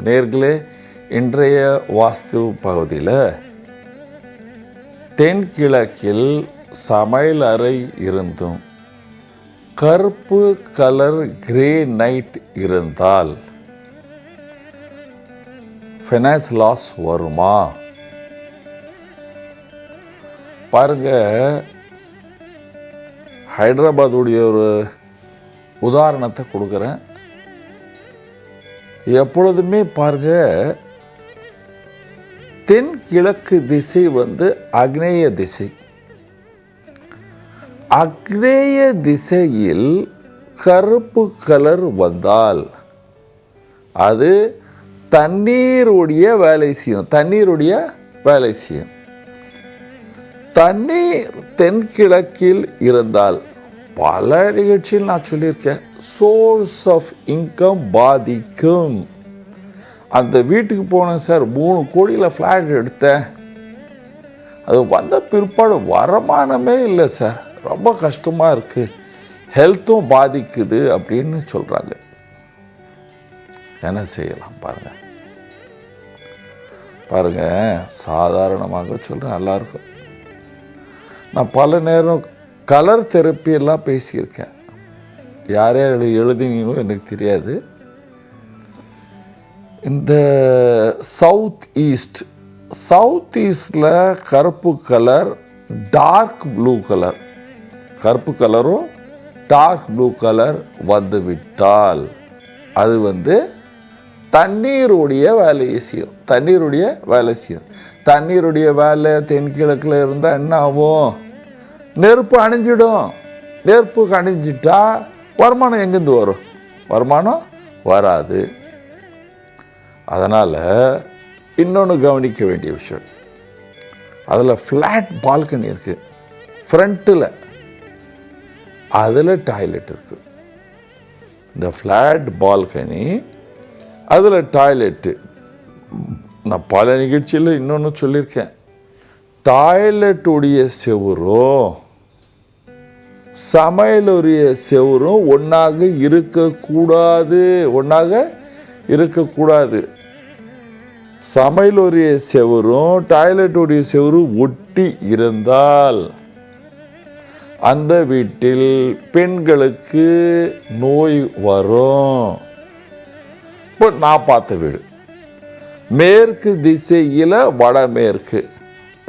நேர்களே, இன்றைய வாஸ்து பகுதியில் தென்கிழக்கில் சமையல் அறை இருந்தும் கருப்பு கலர் கிரேனைட் இருந்தால் ஃபைனான்ஸ் லாஸ் வருமா? பாருங்க, ஹைதராபாத்துடைய ஒரு உதாரணத்தை கொடுக்குறேன். எப்பொழுதுமே பாருங்க, தென்கிழக்கு திசை அக்னேய திசை. அக்னேய திசையில் கருப்பு கலர் வந்தால் அது தண்ணீருடைய வேலை செய்யும். தண்ணீர் தென்கிழக்கில் இருந்தால் பல நிகழ்ச்சியில் நான் சொல்லியிருக்கேன், சோர்ஸ் ஆஃப் இன்கம் பாதிக்கும். அந்த வீட்டுக்கு போனேன் சார், 3 கோடியில் ஃப்ளாட் எடுத்தேன், அது வந்த பிற்பாடு வருமானமே இல்லை சார், ரொம்ப கஷ்டமாக இருக்குது, ஹெல்த்தும் பாதிக்குது அப்படின்னு சொல்கிறாங்க. என்ன செய்யலாம் பாருங்கள், சாதாரணமாக சொல்கிறேன் எல்லாருக்கும். நான் பல நேரம் கலர் தெரப்பியெல்லாம் பேசியிருக்கேன். யார் எழுதினீங்களோ எனக்கு தெரியாது. இந்த சவுத் ஈஸ்டில் கருப்பு கலர், டார்க் ப்ளூ கலர், கருப்பு கலரும் டார்க் ப்ளூ கலர் வந்துவிட்டால் அது தண்ணீருடைய வேலையை செய்யும். தண்ணீருடைய வேலை தென்கிழக்கில் இருந்தால் என்ன ஆகும்? நெருப்பு அணிஞ்சிடும். நெருப்புக்கு அணிஞ்சிட்டா வருமானம் எங்கேருந்து வரும்? வருமானம் வராது. அதனால் இன்னொன்று கவனிக்க வேண்டிய விஷயம், அதில் ஃப்ளாட் பால்கனி இருக்குது, ஃப்ரண்ட்டில் அதில் டாய்லெட் இருக்குது. இந்த ஃப்ளாட் பால்கனி, அதில் டாய்லெட்டு. நான் பல நிகழ்ச்சியில் இன்னொன்று சொல்லியிருக்கேன், டாய்லெட்டுடைய செவுரும் சமையலுடைய செவரும் ஒன்றாக இருக்கக்கூடாது. சமையலுடைய செவரும் டாய்லெட்டுடைய செவரும் ஒட்டி இருந்தால் அந்த வீட்டில் பெண்களுக்கு நோய் வரும். இப்போ நான் பார்த்த வீடு மேற்கு திசையில் வடமேற்கு.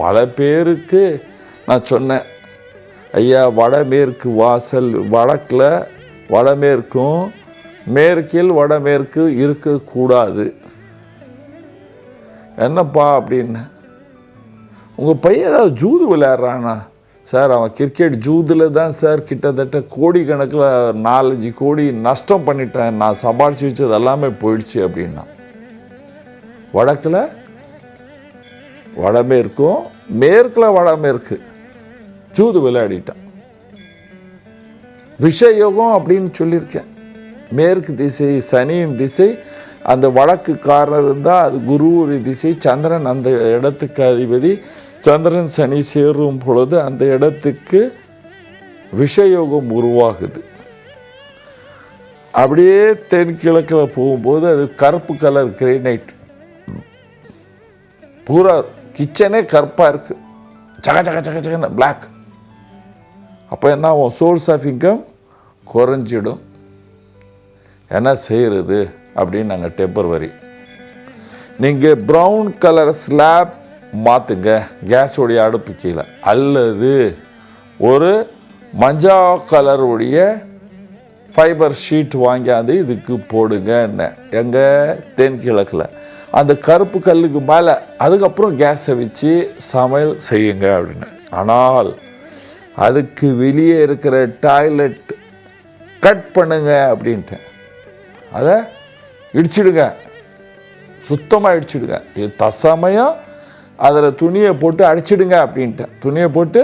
பல பேருக்கு நான் சொன்னேன், ஐயா வடமேற்கு வாசல், வடக்கில் வடமேற்கும் மேற்கில் வடமேற்கு இருக்கக்கூடாது. என்னப்பா அப்படின்னு, உங்கள் பையன் ஏதாவது ஜூது விளையாடுறானா? சார் அவன் கிரிக்கெட் ஜூதில் தான் சார் கிட்டத்தட்ட கோடி கணக்கில் 4-5 கோடி நஷ்டம் பண்ணிட்டேன், நான் சம்பாதிச்சு வச்சது எல்லாமே போயிடுச்சு அப்படின்னா. வடக்கில் வடமேற்கும் மேற்கில் வடமேற்கு ஜூது விளையாடிட்டான். விஷயோகம் அப்படின்னு சொல்லியிருக்கேன். மேற்கு திசை சனியின் திசை, அந்த வடக்கு காரணம் இருந்தால் அது குருவுடைய திசை. சந்திரன் அந்த இடத்துக்கு அதிபதி. சந்திரன் சனி சேரும் பொழுது அந்த இடத்துக்கு விஷயோகம் உருவாகுது. அப்படியே தென்கிழக்கில் போகும்போது அது கருப்பு கலர் கிரேனைட், பூரா கிச்சனே கருப்பாக இருக்குது, சகன்னு பிளாக். அப்போ என்ன ஆகும்? சோர்ஸ் ஆஃப் இன்கம் குறைஞ்சிடும். என்ன செய்கிறது அப்படின்னு நாங்கள் டெம்பரவரி, நீங்கள் ப்ரௌன் கலர் ஸ்லாப் மாற்றுங்க கேஸோடைய அடுப்பு கீழே, அல்லது ஒரு மஞ்சா கலருடைய ஃபைபர் ஷீட் வாங்கியாந்து இதுக்கு போடுங்க. எங்கள் தென்கிழக்கில் அந்த கருப்பு கல்லுக்கு மேலே, அதுக்கப்புறம் கேஸை வச்சு சமையல் செய்யுங்க அப்படின்னு. ஆனால் அதுக்கு வெளியே இருக்கிற டாய்லெட் கட் பண்ணுங்க அப்படின்ட்டேன். அதை இடிச்சிடுங்க, சுத்தமாக இடிச்சிடுங்க. இது தசமயம் அதில் துணியை போட்டு அடிச்சிடுங்க அப்படின்ட்டேன். துணியை போட்டு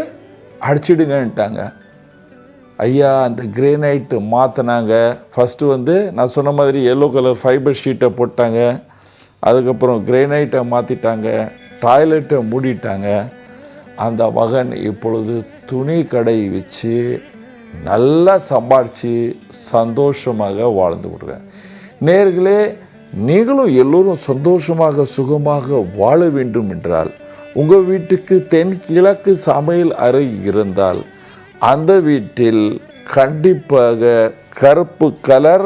அடிச்சிடுங்கன்ட்டாங்க. ஐயா அந்த கிரேனைட்டு மாற்றினாங்க. ஃபஸ்ட்டு நான் சொன்ன மாதிரி எல்லோ கலர் ஃபைபர் ஷீட்டை போட்டாங்க, அதுக்கப்புறம் கிரேனைட்டை மாற்றிட்டாங்க, டாய்லெட்டை மூடிட்டாங்க. அந்த மகன் இப்பொழுது துணி கடை வச்சு நல்லா சம்பாதிச்சு சந்தோஷமாக வாழ்ந்து விடுவேன். நேர்களே, நீங்களும் எல்லோரும் சந்தோஷமாக சுகமாக வாழ வேண்டும் என்றால் உங்கள் வீட்டுக்கு தென்கிழக்கு சமையல் அறை இருந்தால் அந்த வீட்டில் கண்டிப்பாக கருப்பு கலர்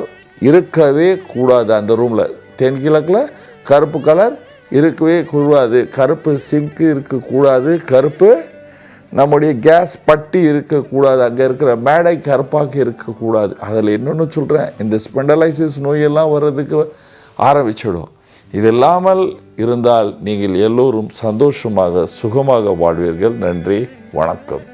இருக்கவே கூடாது. அந்த ரூமில் தென்கிழக்கில் கருப்பு கலர் இருக்கவே கூடாது. கருப்பு சிங்க்கு இருக்கக்கூடாது. கருப்பு நம்முடைய கேஸ் பட்டி இருக்கக்கூடாது. அங்கே இருக்கிற மேடை கருப்பாக இருக்கக்கூடாது. அதில் இன்னொன்று சொல்கிறேன், இந்த ஸ்பெண்டலைசிஸ் நோயெல்லாம் வர்றதுக்கு ஆரம்பிச்சிடும். இது இல்லாமல் இருந்தால் நீங்கள் எல்லோரும் சந்தோஷமாக சுகமாக வாழ்வீர்கள். நன்றி, வணக்கம்.